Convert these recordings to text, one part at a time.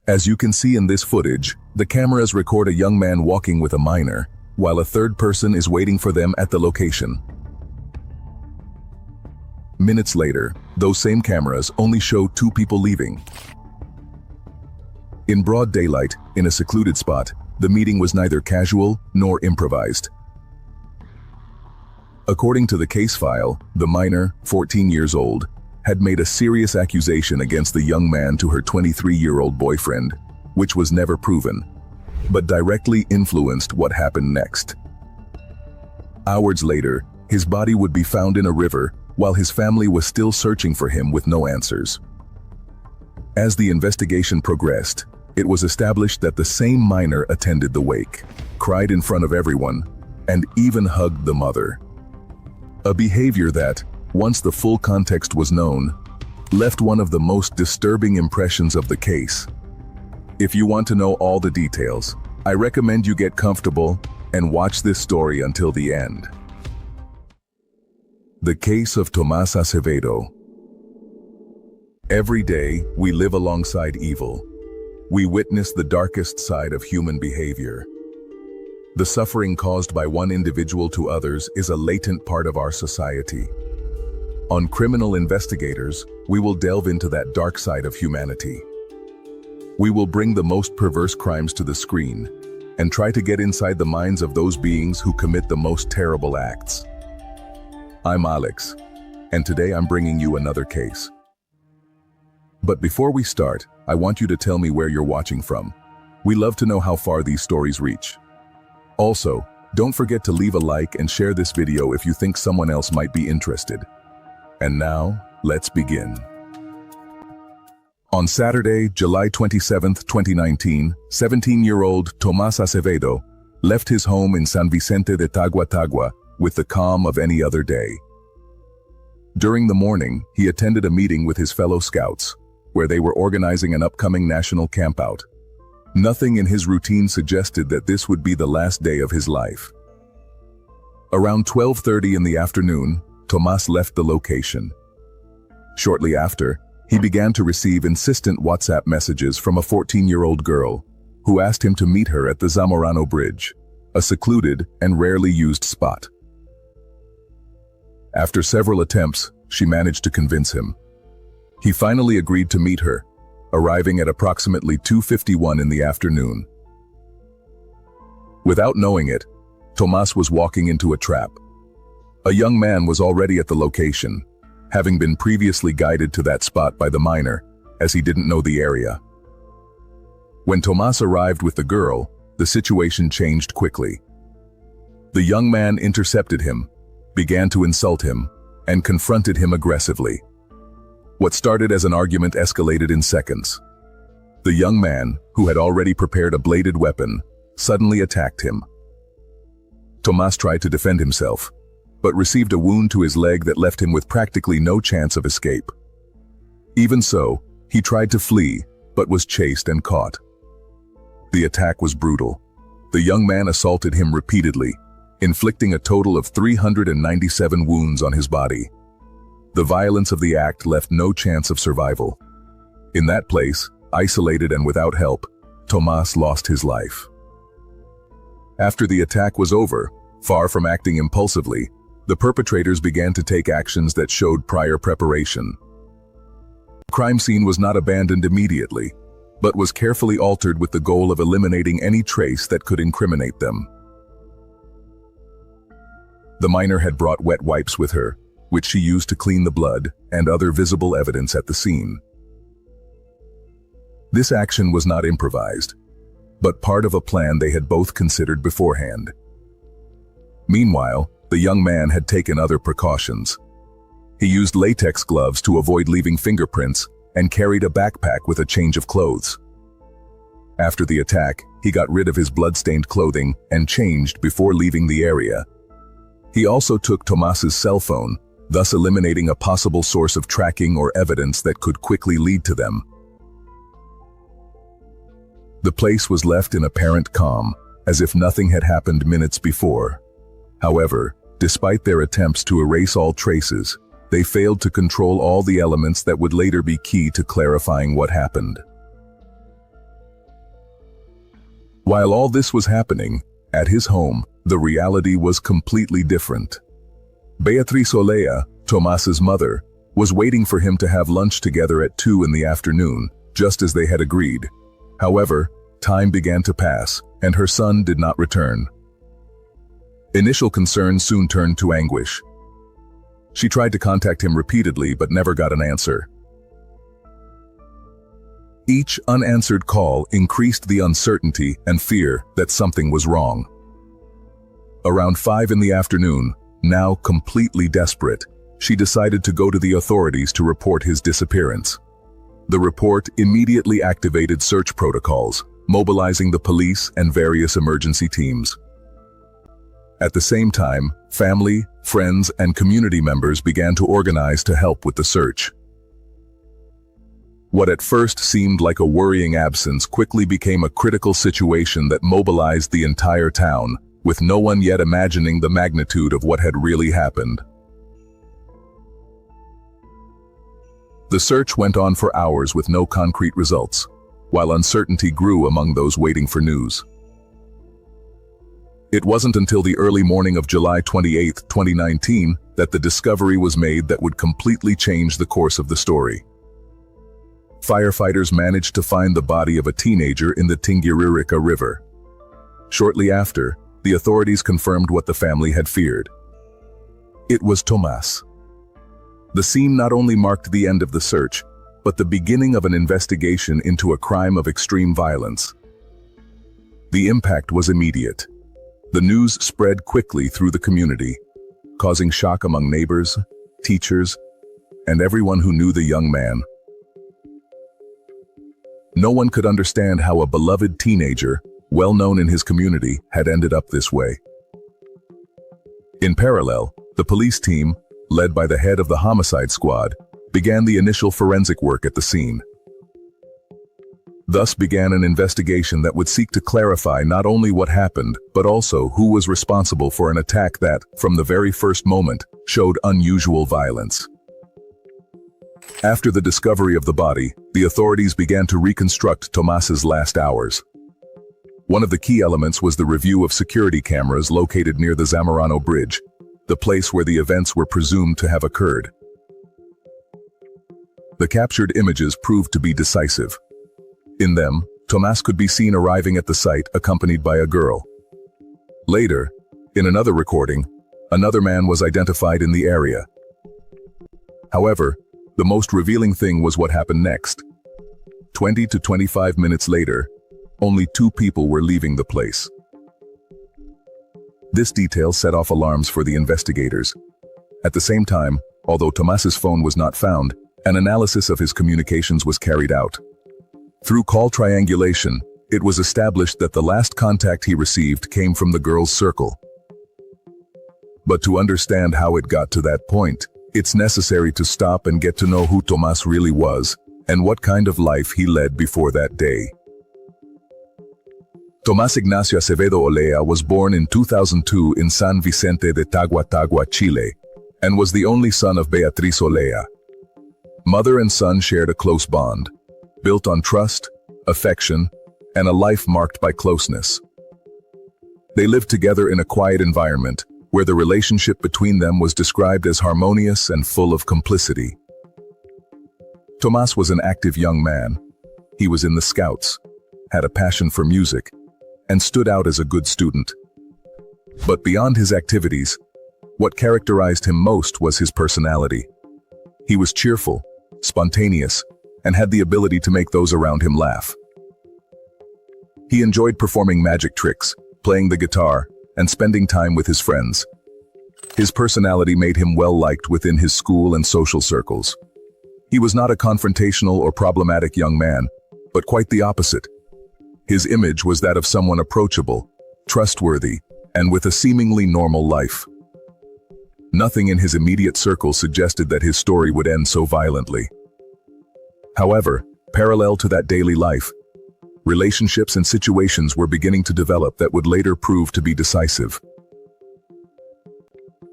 As you can see in this footage, the cameras record a young man walking with a minor, while a third person is waiting for them at the location. Minutes later, those same cameras only show two people leaving. In broad daylight, in a secluded spot, the meeting was neither casual nor improvised. According to the case file, the minor, 14 years old, had made a serious accusation against the young man to her 23-year-old boyfriend, which was never proven, but directly influenced what happened next. Hours later, his body would be found in a river, while his family was still searching for him with no answers. As the investigation progressed, it was established that the same minor attended the wake, cried in front of everyone, and even hugged the mother. A behavior that, once the full context was known, left one of the most disturbing impressions of the case. If you want to know all the details, I recommend you get comfortable and watch this story until the end. The case of Tomás Acevedo. Every day, we live alongside evil. We witness the darkest side of human behavior. The suffering caused by one individual to others is a latent part of our society. On Criminal Investigators, we will delve into that dark side of humanity. We will bring the most perverse crimes to the screen and try to get inside the minds of those beings who commit the most terrible acts. I'm Alex, and today I'm bringing you another case. But before we start, I want you to tell me where you're watching from. We love to know how far these stories reach. Also, don't forget to leave a like and share this video if you think someone else might be interested. And now, let's begin. On Saturday, July 27, 2019, 17-year-old Tomás Acevedo left his home in San Vicente de Tagua Tagua with the calm of any other day. During the morning, he attended a meeting with his fellow scouts, where they were organizing an upcoming national campout. Nothing in his routine suggested that this would be the last day of his life. Around 12:30 in the afternoon, Tomás left the location. Shortly after, he began to receive insistent WhatsApp messages from a 14-year-old girl who asked him to meet her at the Zamorano Bridge, a secluded and rarely used spot. After several attempts, she managed to convince him. He finally agreed to meet her, arriving at approximately 2:51 in the afternoon. Without knowing it, Tomás was walking into a trap. A young man was already at the location, having been previously guided to that spot by the minor, as he didn't know the area. When Tomás arrived with the girl, the situation changed quickly. The young man intercepted him, began to insult him, and confronted him aggressively. What started as an argument escalated in seconds. The young man, who had already prepared a bladed weapon, suddenly attacked him. Tomás tried to defend himself, but received a wound to his leg that left him with practically no chance of escape. Even so, he tried to flee, but was chased and caught. The attack was brutal. The young man assaulted him repeatedly, inflicting a total of 397 wounds on his body. The violence of the act left no chance of survival. In that place, isolated and without help, Tomás lost his life. After the attack was over, far from acting impulsively, the perpetrators began to take actions that showed prior preparation. The crime scene was not abandoned immediately, but was carefully altered with the goal of eliminating any trace that could incriminate them. The minor had brought wet wipes with her, which she used to clean the blood and other visible evidence at the scene. This action was not improvised, but part of a plan they had both considered beforehand. Meanwhile, the young man had taken other precautions. He used latex gloves to avoid leaving fingerprints and carried a backpack with a change of clothes. After the attack, he got rid of his blood-stained clothing and changed before leaving the area. He also took Tomás's cell phone, thus eliminating a possible source of tracking or evidence that could quickly lead to them. The place was left in apparent calm, as if nothing had happened minutes before. However, despite their attempts to erase all traces, they failed to control all the elements that would later be key to clarifying what happened. While all this was happening, at his home, the reality was completely different. Beatriz Olea, Tomas's mother, was waiting for him to have lunch together at 2 in the afternoon, just as they had agreed. However, time began to pass, and her son did not return. Initial concern soon turned to anguish. She tried to contact him repeatedly but never got an answer. Each unanswered call increased the uncertainty and fear that something was wrong. Around 5 in the afternoon, now completely desperate, she decided to go to the authorities to report his disappearance. The report immediately activated search protocols, mobilizing the police and various emergency teams. At the same time, family, friends, and community members began to organize to help with the search. What at first seemed like a worrying absence quickly became a critical situation that mobilized the entire town, with no one yet imagining the magnitude of what had really happened. The search went on for hours with no concrete results, while uncertainty grew among those waiting for news. It wasn't until the early morning of July 28, 2019, that the discovery was made that would completely change the course of the story. Firefighters managed to find the body of a teenager in the Tinguiririca River. Shortly after, the authorities confirmed what the family had feared. It was Tomas. The scene not only marked the end of the search, but the beginning of an investigation into a crime of extreme violence. The impact was immediate. The news spread quickly through the community, causing shock among neighbors, teachers, and everyone who knew the young man. No one could understand how a beloved teenager, well known in his community, had ended up this way. In parallel, the police team, led by the head of the homicide squad, began the initial forensic work at the scene. Thus began an investigation that would seek to clarify not only what happened, but also who was responsible for an attack that, from the very first moment, showed unusual violence. After the discovery of the body, the authorities began to reconstruct Tomas's last hours. One of the key elements was the review of security cameras located near the Zamorano Bridge, the place where the events were presumed to have occurred. The captured images proved to be decisive. In them, Tomas could be seen arriving at the site accompanied by a girl. Later, in another recording, another man was identified in the area. However, the most revealing thing was what happened next. 20 to 25 minutes later, only 2 people were leaving the place. This detail set off alarms for the investigators. At the same time, although Tomas's phone was not found, an analysis of his communications was carried out. Through call triangulation, it was established that the last contact he received came from the girl's circle. But to understand how it got to that point, it's necessary to stop and get to know who Tomas really was and what kind of life he led before that day. Tomas Ignacio Acevedo Olea was born in 2002 in San Vicente de Tagua Tagua, Chile, and was the only son of Beatriz Olea. Mother and son shared a close bond, built on trust, affection, and a life marked by closeness. They lived together in a quiet environment, where the relationship between them was described as harmonious and full of complicity. Tomas was an active young man. He was in the Scouts, had a passion for music, and stood out as a good student. But beyond his activities, what characterized him most was his personality. He was cheerful, spontaneous, and had the ability to make those around him laugh. He enjoyed performing magic tricks, playing the guitar, and spending time with his friends. His personality made him well-liked within his school and social circles. He was not a confrontational or problematic young man, but quite the opposite. His image was that of someone approachable, trustworthy, and with a seemingly normal life. Nothing in his immediate circle suggested that his story would end so violently. However, parallel to that daily life, relationships and situations were beginning to develop that would later prove to be decisive.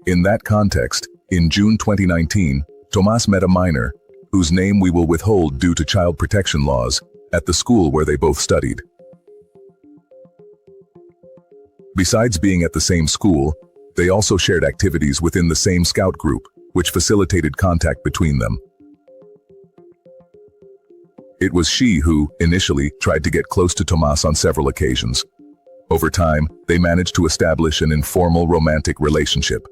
In that context, in June 2019, Tomas met a minor, whose name we will withhold due to child protection laws, at the school where they both studied. Besides being at the same school, they also shared activities within the same scout group, which facilitated contact between them. It was she who, initially, tried to get close to Tomas on several occasions. Over time, they managed to establish an informal romantic relationship.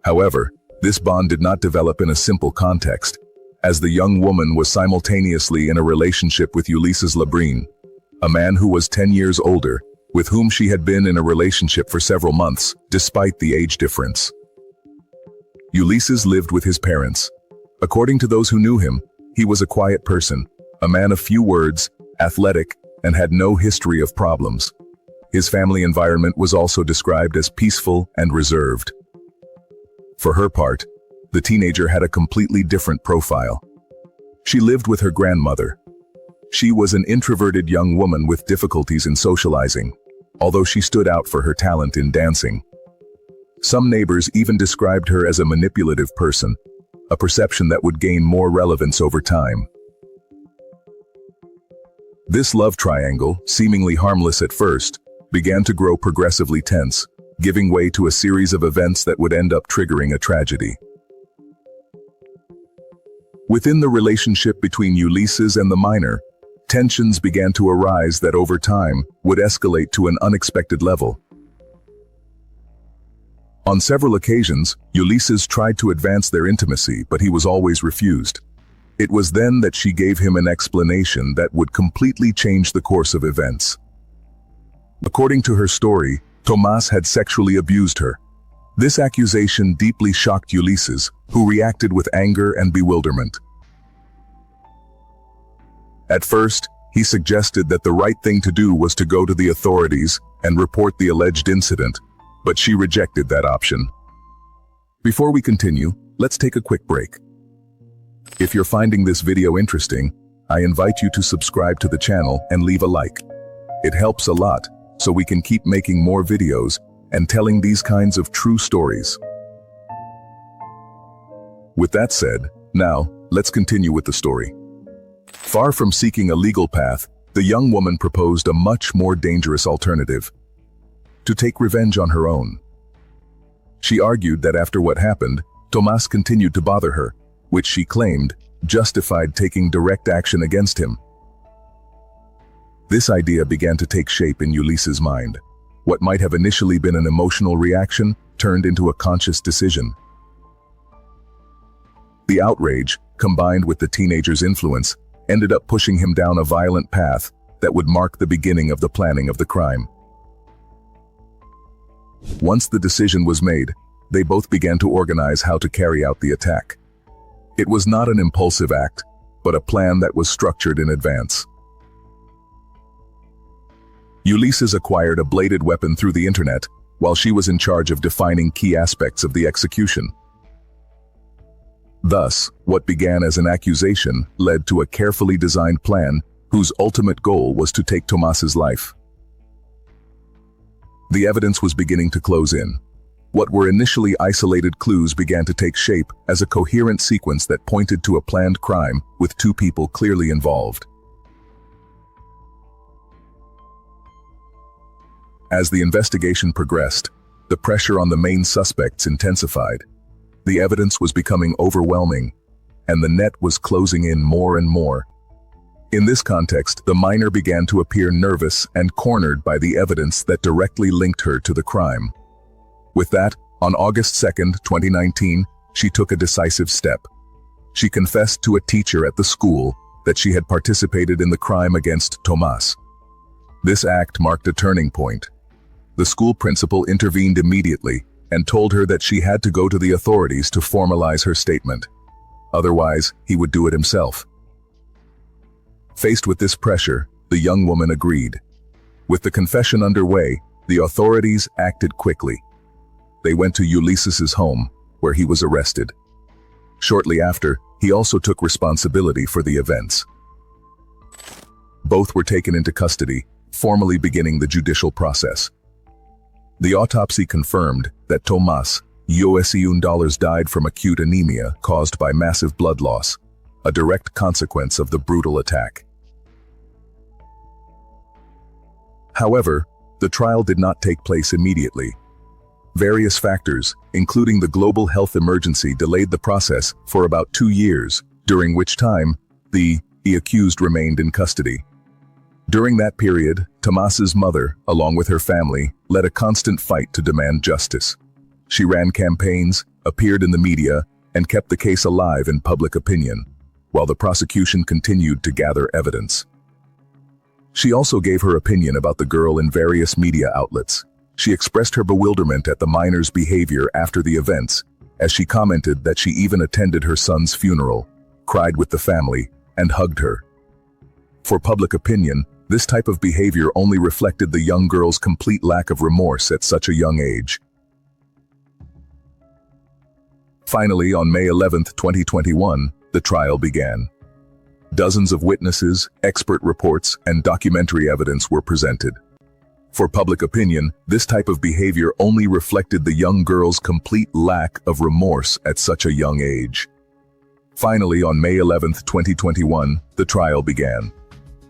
However, this bond did not develop in a simple context, as the young woman was simultaneously in a relationship with Ulysses Labrin, a man who was 10 years older, with whom she had been in a relationship for several months, despite the age difference. Ulysses lived with his parents. According to those who knew him, he was a quiet person, a man of few words, athletic, and had no history of problems. His family environment was also described as peaceful and reserved. For her part, the teenager had a completely different profile. She lived with her grandmother. She was an introverted young woman with difficulties in socializing, although she stood out for her talent in dancing. Some neighbors even described her as a manipulative person, a perception that would gain more relevance over time. This love triangle, seemingly harmless at first, began to grow progressively tense, giving way to a series of events that would end up triggering a tragedy. Within the relationship between Ulysses and the minor, tensions began to arise that over time would escalate to an unexpected level. On several occasions, Ulysses tried to advance their intimacy, but he was always refused. It was then that she gave him an explanation that would completely change the course of events. According to her story, Tomas had sexually abused her. This accusation deeply shocked Ulysses, who reacted with anger and bewilderment. At first, he suggested that the right thing to do was to go to the authorities and report the alleged incident, but she rejected that option. Before we continue, let's take a quick break. If you're finding this video interesting, I invite you to subscribe to the channel and leave a like. It helps a lot, so we can keep making more videos and telling these kinds of true stories. With that said, now, let's continue with the story. Far from seeking a legal path, the young woman proposed a much more dangerous alternative: to take revenge on her own. She argued that after what happened, Tomas continued to bother her, which she claimed justified taking direct action against him. This idea began to take shape in Ulysses' mind. What might have initially been an emotional reaction turned into a conscious decision. The outrage, combined with the teenager's influence, ended up pushing him down a violent path that would mark the beginning of the planning of the crime. Once the decision was made, they both began to organize how to carry out the attack. It was not an impulsive act, but a plan that was structured in advance. Ulysses acquired a bladed weapon through the internet, while she was in charge of defining key aspects of the execution. Thus, what began as an accusation led to a carefully designed plan whose ultimate goal was to take Tomas's life. The evidence was beginning to close in. What were initially isolated clues began to take shape as a coherent sequence that pointed to a planned crime with two people clearly involved. As the investigation progressed, the pressure on the main suspects intensified. The evidence was becoming overwhelming, and the net was closing in more and more. In this context, the minor began to appear nervous and cornered by the evidence that directly linked her to the crime. With that, on August 2, 2019, she took a decisive step. She confessed to a teacher at the school that she had participated in the crime against Tomas. This act marked a turning point. The school principal intervened immediately and told her that she had to go to the authorities to formalize her statement. Otherwise, he would do it himself. Faced with this pressure, the young woman agreed. With the confession underway, the authorities acted quickly. They went to Ulysses' home, where he was arrested. Shortly after, he also took responsibility for the events. Both were taken into custody, formally beginning the judicial process. The autopsy confirmed that Tomas Ulysses died from acute anemia caused by massive blood loss, a direct consequence of the brutal attack. However, the trial did not take place immediately. Various factors, including the global health emergency, delayed the process for about 2 years, during which time the accused remained in custody. During that period, Tomas's mother, along with her family, led a constant fight to demand justice. She ran campaigns, appeared in the media, and kept the case alive in public opinion, while the prosecution continued to gather evidence. She also gave her opinion about the girl in various media outlets. She expressed her bewilderment at the minor's behavior after the events, as she commented that she even attended her son's funeral, cried with the family, and hugged her. For public opinion, this type of behavior only reflected the young girl's complete lack of remorse at such a young age. Finally, on May 11, 2021, the trial began. Dozens of witnesses, expert reports, and documentary evidence were presented. For public opinion, this type of behavior only reflected the young girl's complete lack of remorse at such a young age. Finally, on May 11, 2021, the trial began.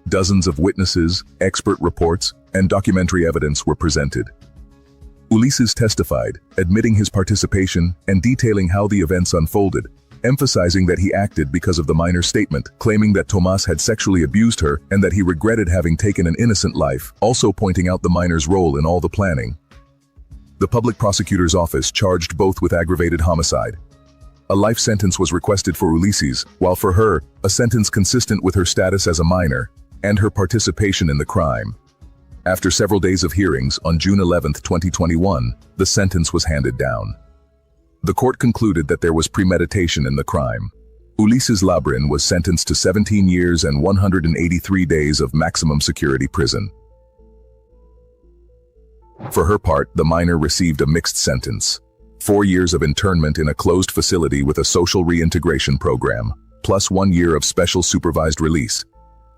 Dozens of witnesses, expert reports, and documentary evidence were presented. Ulises testified, admitting his participation and detailing how the events unfolded, emphasizing that he acted because of the minor's statement, claiming that Tomas had sexually abused her and that he regretted having taken an innocent life, also pointing out the minor's role in all the planning. The public prosecutor's office charged both with aggravated homicide. A life sentence was requested for Ulises, while for her, a sentence consistent with her status as a minor and her participation in the crime. After several days of hearings, on June 11, 2021, the sentence was handed down. The court concluded that there was premeditation in the crime. Ulises Labrin was sentenced to 17 years and 183 days of maximum security prison. For her part, the minor received a mixed sentence: 4 years of internment in a closed facility with a social reintegration program, plus 1 year of special supervised release.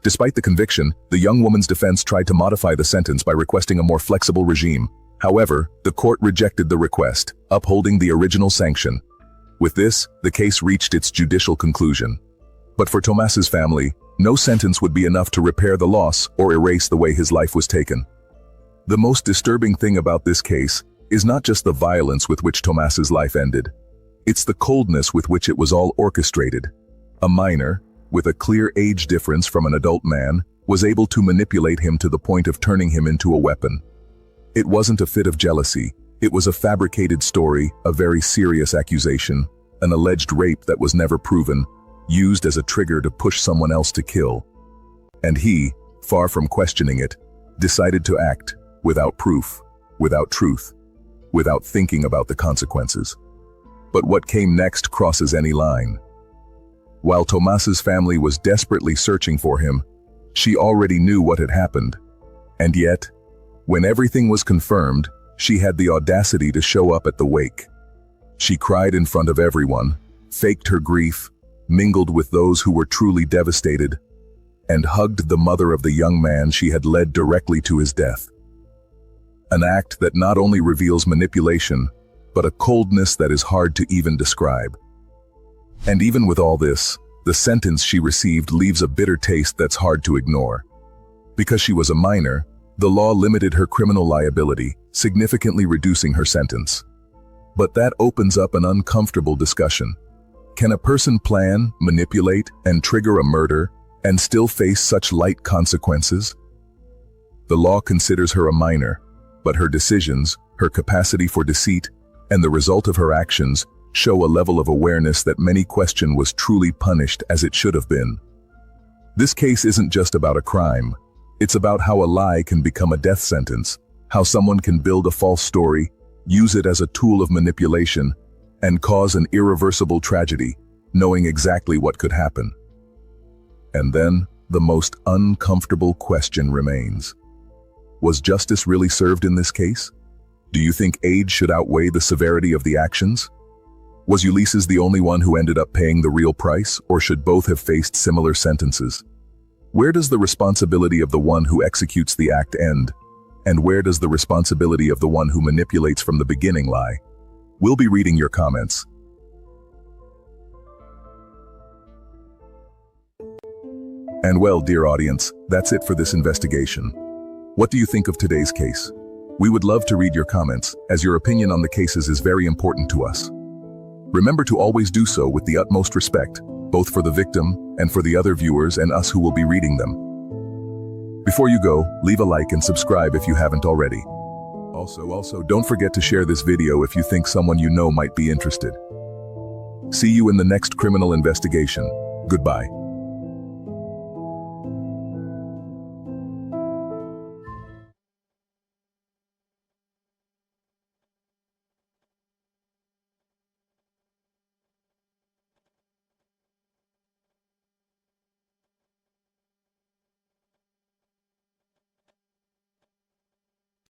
Despite the conviction, the young woman's defense tried to modify the sentence by requesting a more flexible regime. However, the court rejected the request, upholding the original sanction. With this, the case reached its judicial conclusion. But for Tomas's family, no sentence would be enough to repair the loss or erase the way his life was taken. The most disturbing thing about this case is not just the violence with which Tomas's life ended. It's the coldness with which it was all orchestrated. A minor, with a clear age difference from an adult man, was able to manipulate him to the point of turning him into a weapon. It wasn't a fit of jealousy. It was a fabricated story, a very serious accusation, an alleged rape that was never proven, used as a trigger to push someone else to kill. And he, far from questioning it, decided to act without proof, without truth, without thinking about the consequences. But what came next crosses any line. While Tomas's family was desperately searching for him, she already knew what had happened. And yet, when everything was confirmed, she had the audacity to show up at the wake. She cried in front of everyone, faked her grief, mingled with those who were truly devastated, and hugged the mother of the young man she had led directly to his death. An act that not only reveals manipulation, but a coldness that is hard to even describe. And even with all this, the sentence she received leaves a bitter taste that's hard to ignore. Because she was a minor, the law limited her criminal liability, significantly reducing her sentence. But that opens up an uncomfortable discussion. Can a person plan, manipulate, and trigger a murder and still face such light consequences? The law considers her a minor, but her decisions, her capacity for deceit, and the result of her actions show a level of awareness that many question was truly punished as it should have been. This case isn't just about a crime. It's about how a lie can become a death sentence, how someone can build a false story, use it as a tool of manipulation, and cause an irreversible tragedy, knowing exactly what could happen. And then, the most uncomfortable question remains. Was justice really served in this case? Do you think age should outweigh the severity of the actions? Was Ulises the only one who ended up paying the real price, or should both have faced similar sentences? Where does the responsibility of the one who executes the act end? And where does the responsibility of the one who manipulates from the beginning lie? We'll be reading your comments. And well, dear audience, that's it for this investigation. What do you think of today's case? We would love to read your comments, as your opinion on the cases is very important to us. Remember to always do so with the utmost respect, both for the victim and for the other viewers and us who will be reading them. Before you go, leave a like and subscribe if you haven't already. Also, don't forget to share this video if you think someone you know might be interested. See you in the next criminal investigation. Goodbye.